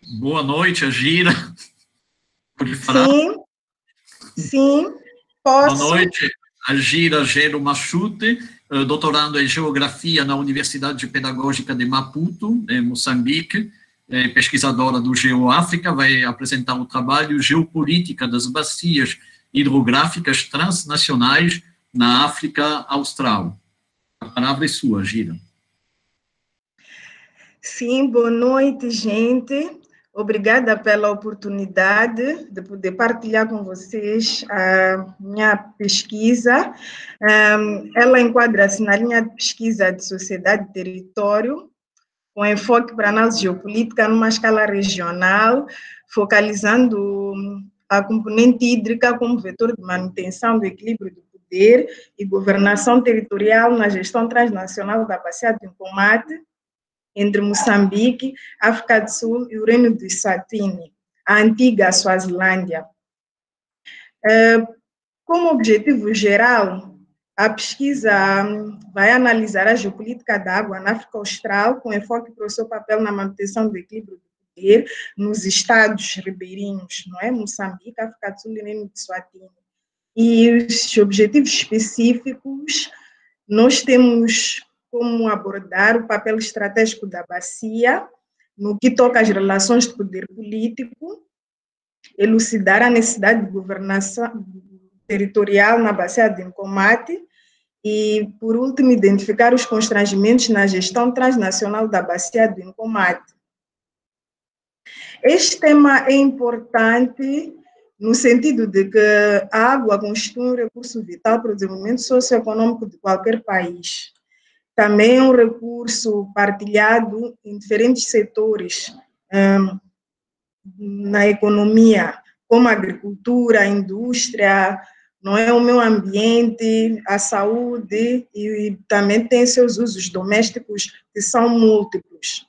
Boa noite, Agira. Pode falar? Sim, sim, Boa posso. noite, Agira Gero Machute, doutorando em Geografia na Universidade Pedagógica de Maputo, em Moçambique, pesquisadora do GeoAfrica, vai apresentar o trabalho Geopolítica das Bacias Hidrográficas Transnacionais na África Austral. A palavra é sua, Agira. Sim, boa noite, gente. Obrigada pela oportunidade de poder partilhar com vocês a minha pesquisa. Ela enquadra-se na linha de pesquisa de sociedade e território, com enfoque para análise geopolítica numa escala regional, focalizando a componente hídrica como vetor de manutenção do equilíbrio do poder e governação territorial na gestão transnacional da Bacia do Nkomati, entre Moçambique, África do Sul e o Reino do Eswatini, a antiga Suazilândia. Como objetivo geral, a pesquisa vai analisar a geopolítica da água na África Austral, com enfoque para o seu papel na manutenção do equilíbrio do poder nos estados ribeirinhos, não é? Moçambique, África do Sul e Reino do Eswatini. E os objetivos específicos, nós temos como abordar o papel estratégico da bacia no que toca às relações de poder político, elucidar a necessidade de governação territorial na bacia de Nkomati e, por último, identificar os constrangimentos na gestão transnacional da bacia de Nkomati. Este tema é importante no sentido de que a água constitui um recurso vital para o desenvolvimento socioeconômico de qualquer país. Também é um recurso partilhado em diferentes setores na economia, como a agricultura, a indústria, não é, o meio ambiente, a saúde, e também tem seus usos domésticos que são múltiplos.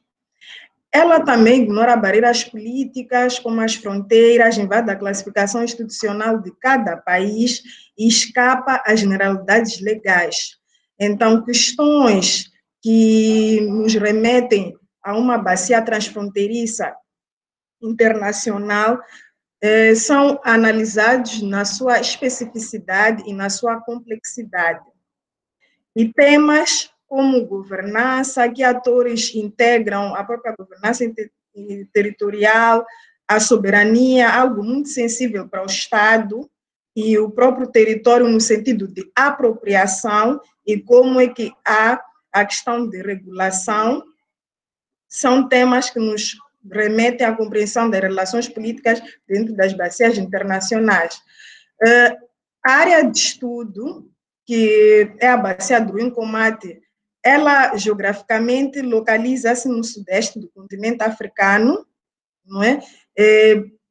Ela também ignora barreiras políticas, como as fronteiras, invade a classificação institucional de cada país e escapa às generalidades legais. Então, questões que nos remetem a uma bacia transfronteiriça internacional são analisados na sua especificidade e na sua complexidade. E temas como governança, que atores integram a própria governança territorial, a soberania, algo muito sensível para o Estado, e o próprio território no sentido de apropriação, e como é que há a questão de regulação, são temas que nos remetem à compreensão das relações políticas dentro das bacias internacionais. A área de estudo, que é a bacia do Nkomati, ela geograficamente localiza-se no sudeste do continente africano, não é?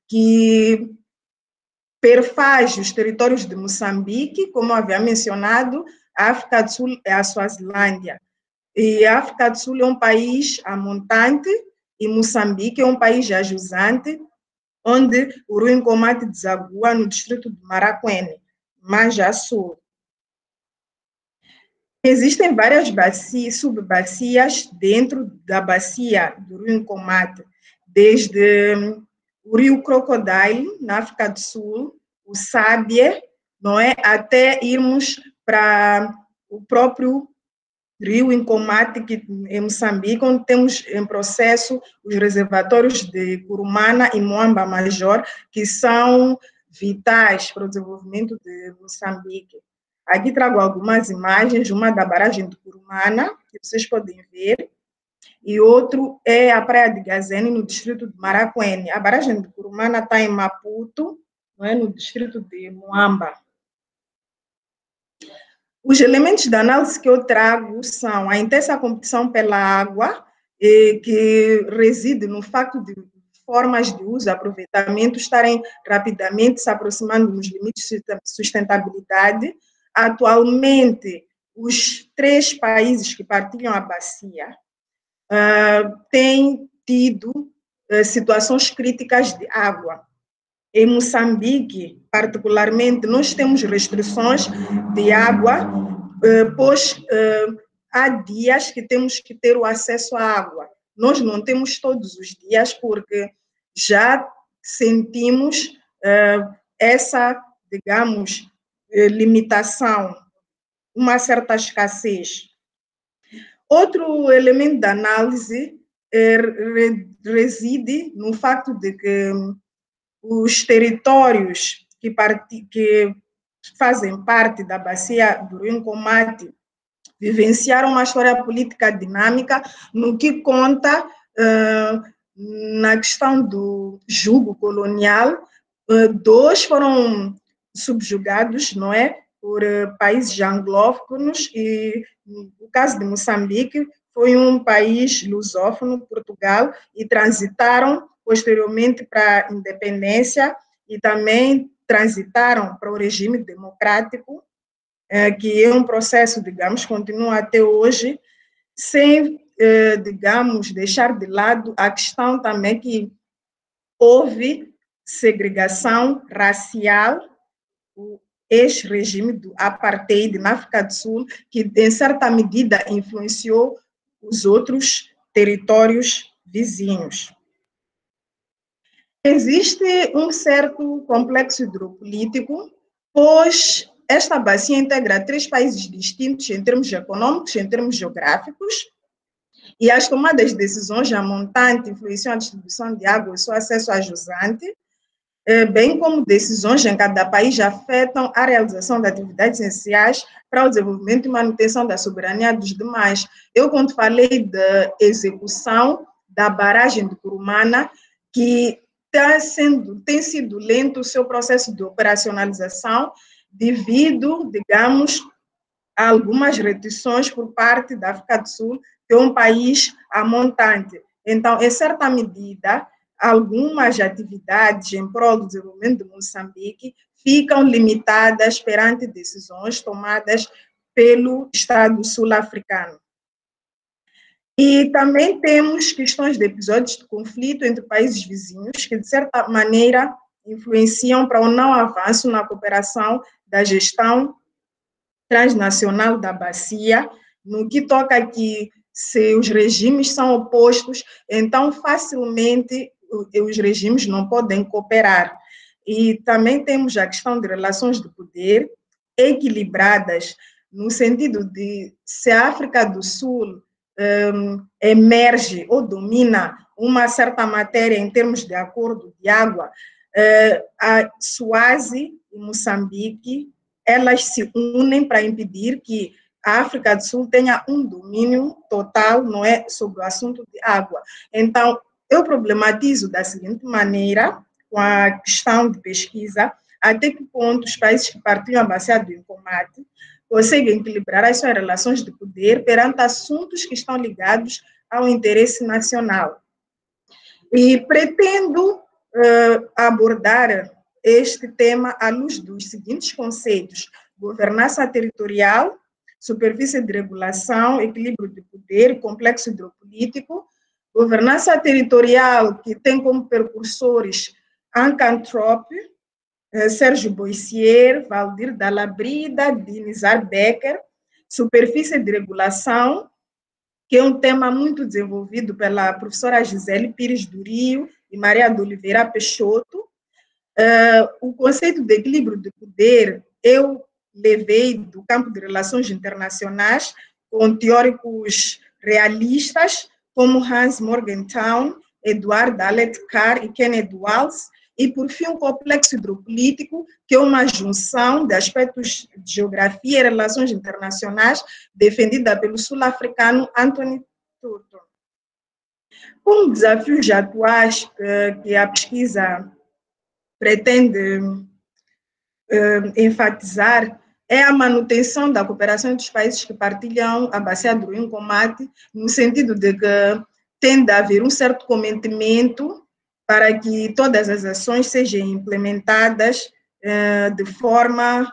Que perfaz os territórios de Moçambique, como havia mencionado, a África do Sul é a Suazilândia. E a África do Sul é um país amontante e Moçambique é um país já jusante, onde o rio Nkomati desagua no distrito de Maraquene, Manja Sul. Existem várias bacias, subbacias dentro da bacia do rio Nkomati, desde o rio Crocodile, na África do Sul, o Sábie, não é? Até irmos para o próprio rio Nkomati, que em Moçambique, onde temos em processo os reservatórios de Curumana e Moamba Major, que são vitais para o desenvolvimento de Moçambique. Aqui trago algumas imagens, uma da barragem de Curumana, que vocês podem ver, e outro é a praia de Gazene, no distrito de Maraquene. A barragem de Curumana está em Maputo, não é? No distrito de Moamba. Os elementos da análise que eu trago são a intensa competição pela água, que reside no facto de formas de uso e aproveitamento estarem rapidamente se aproximando dos limites de sustentabilidade. Atualmente, os 3 países que partilham a bacia têm tido situações críticas de água. Em Moçambique, particularmente, nós temos restrições de água, pois há dias que temos que ter o acesso à água. Nós não temos todos os dias, porque já sentimos essa, digamos, limitação, uma certa escassez. Outro elemento da análise reside no facto de que os territórios que fazem parte da bacia do Rio Combate vivenciaram uma história política dinâmica no que conta na questão do jugo colonial. Dois foram subjugados, não é, por países anglófonos, e o caso de Moçambique foi um país lusófono, Portugal, e transitaram posteriormente para a independência e também transitaram para o regime democrático, que é um processo, digamos, continua até hoje, sem, digamos, deixar de lado a questão também que houve segregação racial, o ex-regime do apartheid na África do Sul, que em certa medida influenciou os outros territórios vizinhos. Existe um certo complexo hidropolítico, pois esta bacia integra 3 países distintos em termos econômicos, em termos geográficos, e as tomadas de decisões a montante influenciam a distribuição de água e seu acesso a jusante, bem como decisões em cada país afetam a realização de atividades essenciais para o desenvolvimento e manutenção da soberania dos demais. Eu, quando falei da execução da barragem de Curumana, que tem sido lento o seu processo de operacionalização devido, digamos, a algumas restrições por parte da África do Sul, que é um país amontante. Então, em certa medida, algumas atividades em prol do desenvolvimento de Moçambique ficam limitadas perante decisões tomadas pelo Estado sul-africano. E também temos questões de episódios de conflito entre países vizinhos que, de certa maneira, influenciam para o não avanço na cooperação da gestão transnacional da bacia, no que toca aqui, se os regimes são opostos, então facilmente os regimes não podem cooperar. E também temos a questão de relações de poder equilibradas, no sentido de se a África do Sul emerge ou domina uma certa matéria em termos de acordo de água, a Suázi e Moçambique, elas se unem para impedir que a África do Sul tenha um domínio total, não é, sobre o assunto de água. Então, eu problematizo da seguinte maneira, com a questão de pesquisa, até que ponto os países que partilham a bacia do Combate conseguem equilibrar as suas relações de poder perante assuntos que estão ligados ao interesse nacional. E pretendo abordar este tema à luz dos seguintes conceitos: governança territorial, superfície de regulação, equilíbrio de poder e complexo hidropolítico. Governança territorial, que tem como precursores Ancantrop, Sérgio Boissier, Valdir Dalabrida, Dinizar Becker. Superfície de regulação, que é um tema muito desenvolvido pela professora Gisele Pires do Rio e Maria de Oliveira Peixoto. O conceito de equilíbrio de poder eu levei do campo de relações internacionais com teóricos realistas como Hans Morgenthau, Eduard Aletcar e Kenneth Waltz, e, por fim, o complexo hidropolítico, que é uma junção de aspectos de geografia e relações internacionais defendida pelo sul-africano Anthony Turton. Um desafios atuais que a pesquisa pretende enfatizar é a manutenção da cooperação entre os países que partilham a bacia do Rio Combate, no sentido de que tem de haver um certo cometimento para que todas as ações sejam implementadas de forma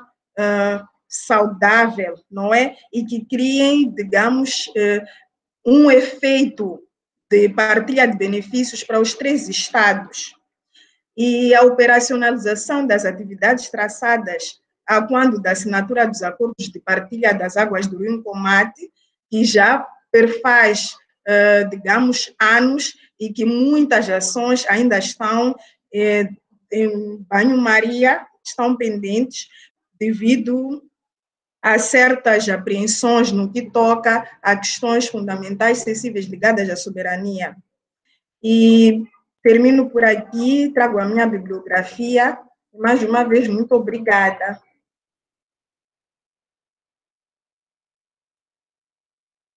saudável, não é? E que criem, digamos, um efeito de partilha de benefícios para os 3 estados. E a operacionalização das atividades traçadas a quando da assinatura dos acordos de partilha das águas do Rio Combate, que já perfaz digamos, anos, e que muitas ações ainda estão em banho-maria, estão pendentes devido a certas apreensões no que toca a questões fundamentais sensíveis ligadas à soberania. E termino por aqui, trago a minha bibliografia. Mais uma vez, muito obrigada.